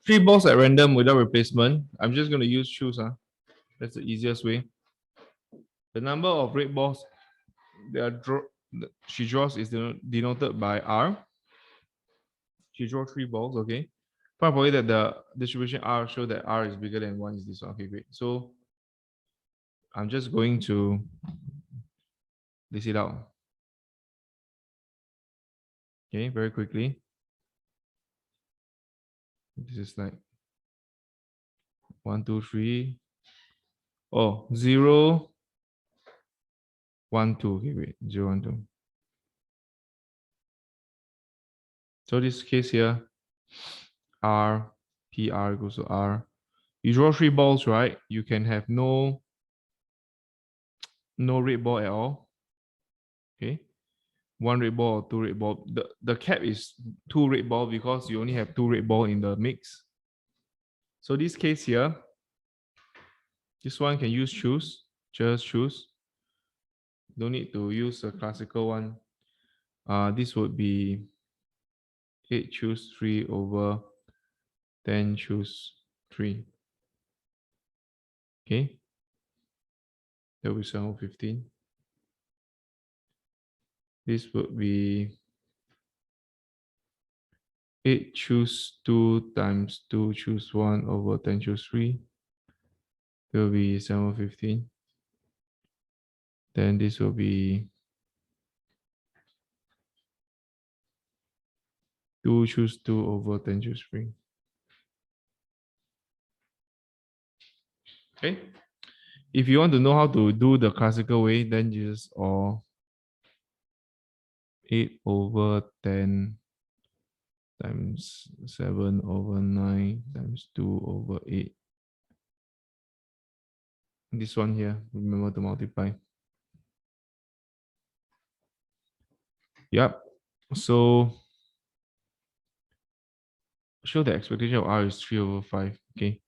Three balls at random without replacement. I'm just going to use choose. That's the easiest way. The number of red balls she draws is denoted by R. She draws three balls, okay. Probably that the distribution R show that R is bigger than 1 is this one. Okay, great. So I'm just going to list it out. Okay, very quickly. This is like 1, 2, 3. Oh, 0, 1, 2. Okay, wait. 0, 1, 2. So this case here, R, PR equals to R. You draw three balls, right? You can have no red ball at all. Okay. One red ball or two red ball. The cap is two red ball because you only have two red ball in the mix. So this case here, this one can use choose, just choose. Don't need to use a classical one. This would be 8 choose 3 over 10 choose 3. Okay. That will be 715. This would be 8 choose 2 times 2 choose 1 over 10 choose 3. That will be 715. Then this will be 2 choose 2 over 10 choose 3. Okay. If you want to know how to do the classical way, then just 8 over 10 times 7 over 9 times 2 over 8. This one here, remember to multiply. Yep. So show the expectation of R is 3 over 5. Okay.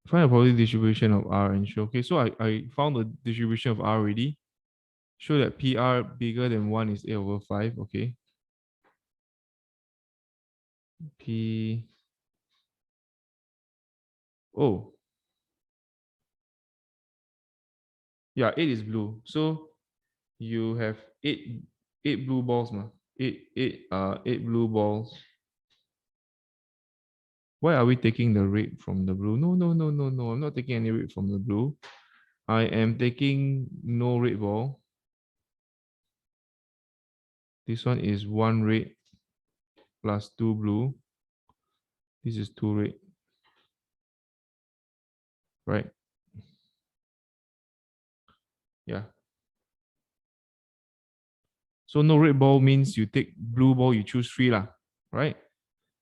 Find a probability distribution of R and show. Okay, so I found the distribution of R already. Show that PR bigger than 1 is 8 over 5. Okay. P. Oh. Yeah, 8 is blue. So you have eight blue balls, ma. Eight blue balls. Why are we taking the red from the blue? No. I'm not taking any red from the blue. I am taking no red ball. This one is 1 red plus 2 blue. This is 2 red. Right? Yeah. So no red ball means you take blue ball, you choose 3 lah. Right?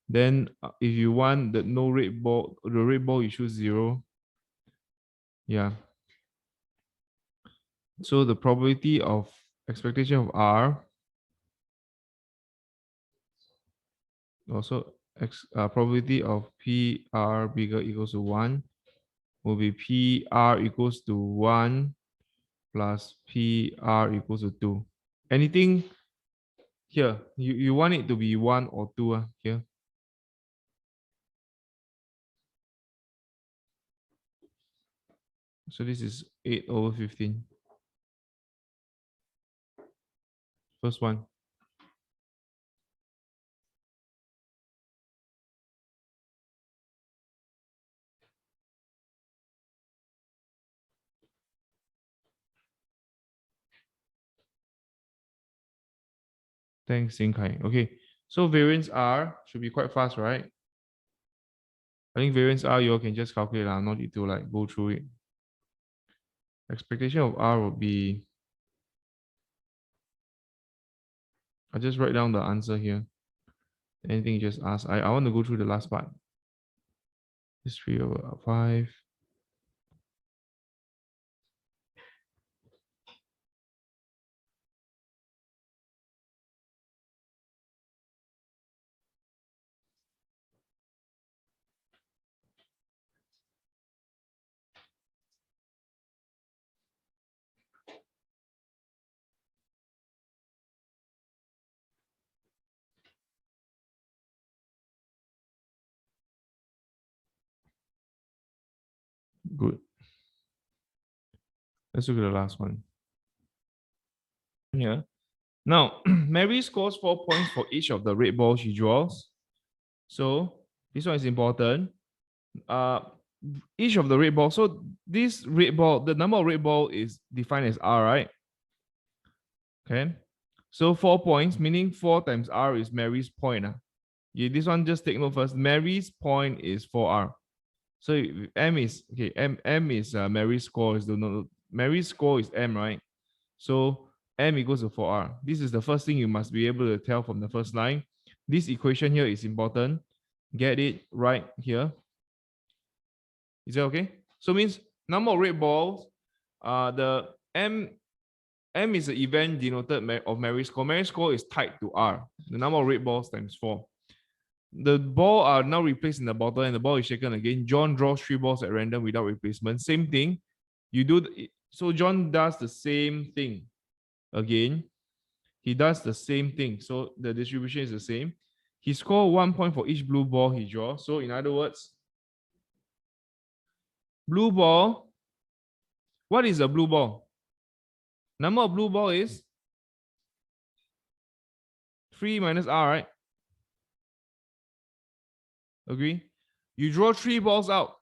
Then if you want the no red ball, the red ball, you choose 0. Yeah. So the probability of expectation of R also probability of PR bigger equals to 1 will be PR equals to 1 plus PR equals to 2. Anything here, you want it to be 1 or 2 here. So this is 8 over 15. First one. Thanks, Xingkai. Okay, so variance R should be quite fast, right? I think variance R, you all can just calculate, not need to like go through it. Expectation of R would be, I'll just write down the answer here. Anything you just ask. I want to go through the last part. It's 3 over 5. Let's look at the last one. Here. Now, Mary scores 4 points for each of the red balls she draws. So this one is important. Each of the red balls. So this red ball, the number of red ball is defined as R, right? Okay. So 4 points, meaning 4 times R is Mary's point. Yeah, this one just take note first. Mary's point is 4R. So M is okay. M is Mary's score is Mary's score is M, right? So M equals to 4R. This is the first thing you must be able to tell from the first line. This equation here is important. Get it right here. Is that okay? So means number of red balls. The M is the event denoted of Mary's score. Mary's score is tied to R. The number of red balls times 4. The ball are now replaced in the bottle and the ball is shaken again. John draws 3 balls at random without replacement. Same thing. You do so John does the same thing again. He does the same thing. So the distribution is the same. He scores 1 point for each blue ball he draws. So in other words, blue ball. What is a blue ball? Number of blue ball is 3 minus R, right? Agree? You draw 3 balls out.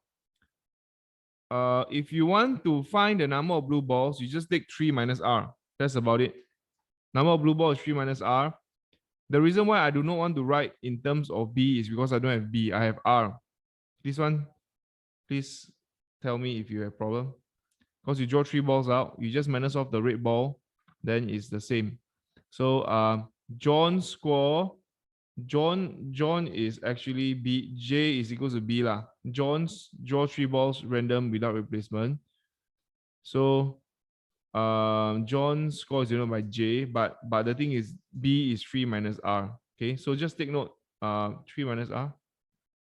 If you want to find the number of blue balls, you just take 3 minus R. That's about it. Number of blue balls is 3 minus R. The reason why I do not want to write in terms of B is because I don't have B. I have R. This one, please tell me if you have problem. Because you draw 3 balls out, you just minus off the red ball, then it's the same. So John's score, John is actually B. J is equals to B lah. John's draw 3 balls random without replacement. So John's score is denoted by J, but the thing is B is 3 minus R. Okay, so just take note. 3 minus R.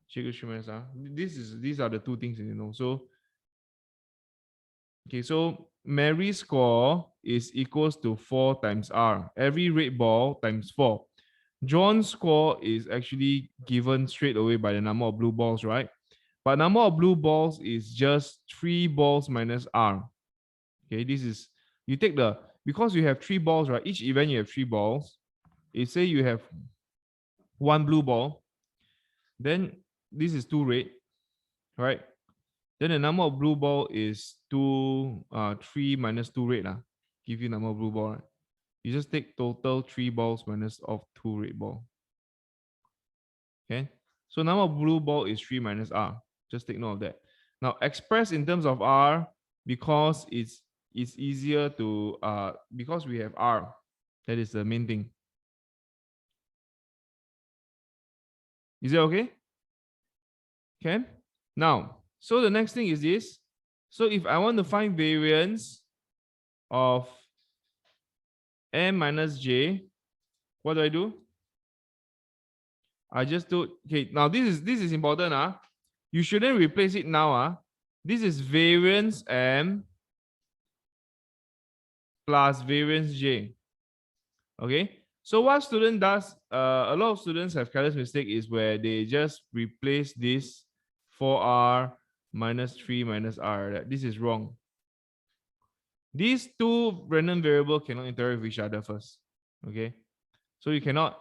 J equals 3 minus R. These are the two things you know. So okay, so Mary's score is equals to 4 times R. Every red ball times 4. John's score is actually given straight away by the number of blue balls, right? But number of blue balls is just 3 balls minus R. Okay, this is, you take the, because you have 3 balls, right? Each event you have 3 balls. If say you have 1 blue ball, then this is 2 red, right? Then the number of blue ball is 3 minus 2 red. Give you number of blue ball, right? You just take total 3 balls minus of 2 red ball. Okay. So number of blue ball is 3 minus R. Just take note of that. Now express in terms of R because it's easier to because we have R. That is the main thing. Is it okay? Okay. Now, so the next thing is this. So if I want to find variance of M minus J, what do I do? I just do, okay, now this is important. You shouldn't replace it now. This is variance M plus variance J. Okay. So what student does, a lot of students have careless mistake is where they just replace this 4R minus 3 minus R. This is wrong. These two random variables cannot interact with each other first. Okay. So you cannot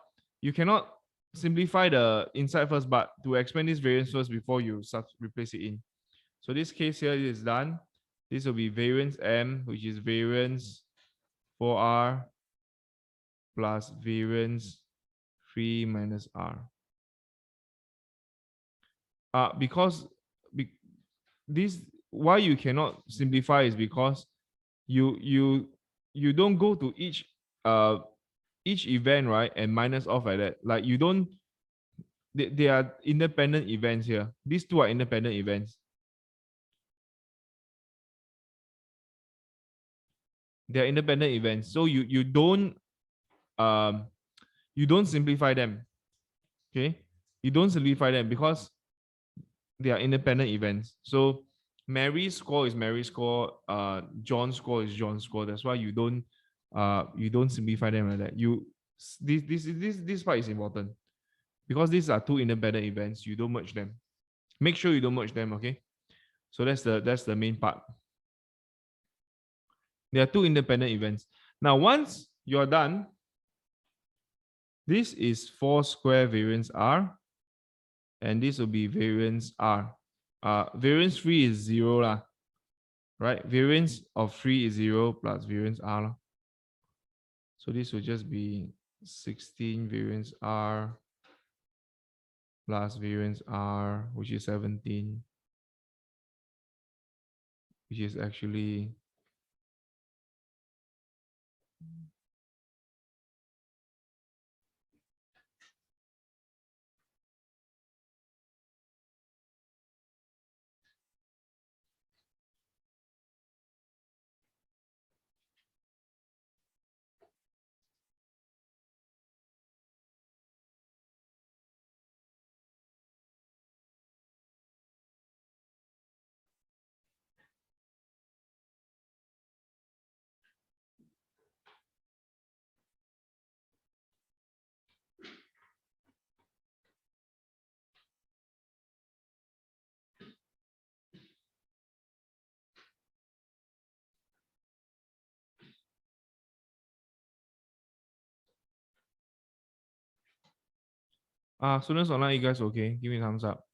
simplify the inside first, but to expand this variance first before you replace it in. So this case here is done. This will be variance M, which is variance 4R plus variance 3 minus R. Because this, why you cannot simplify is because you don't go to each event, right, and minus off like that. Like you don't, they are independent events here. These two are independent events. They are independent events. So you don't simplify them. Okay, you don't simplify them because they are independent events. So Mary's score is Mary's score. John's score is John's score. That's why you don't simplify them like that. This part is important because these are two independent events. You don't merge them. Make sure you don't merge them. Okay. So that's the main part. There are two independent events. Now, once you're done, this is 4 square variance R, and this will be variance R. Variance 3 is 0 lah, right? Variance of 3 is 0 plus variance R lah. So this will just be 16 variance R plus variance R, which is 17, which is actually students online, you guys okay? Give me a thumbs up.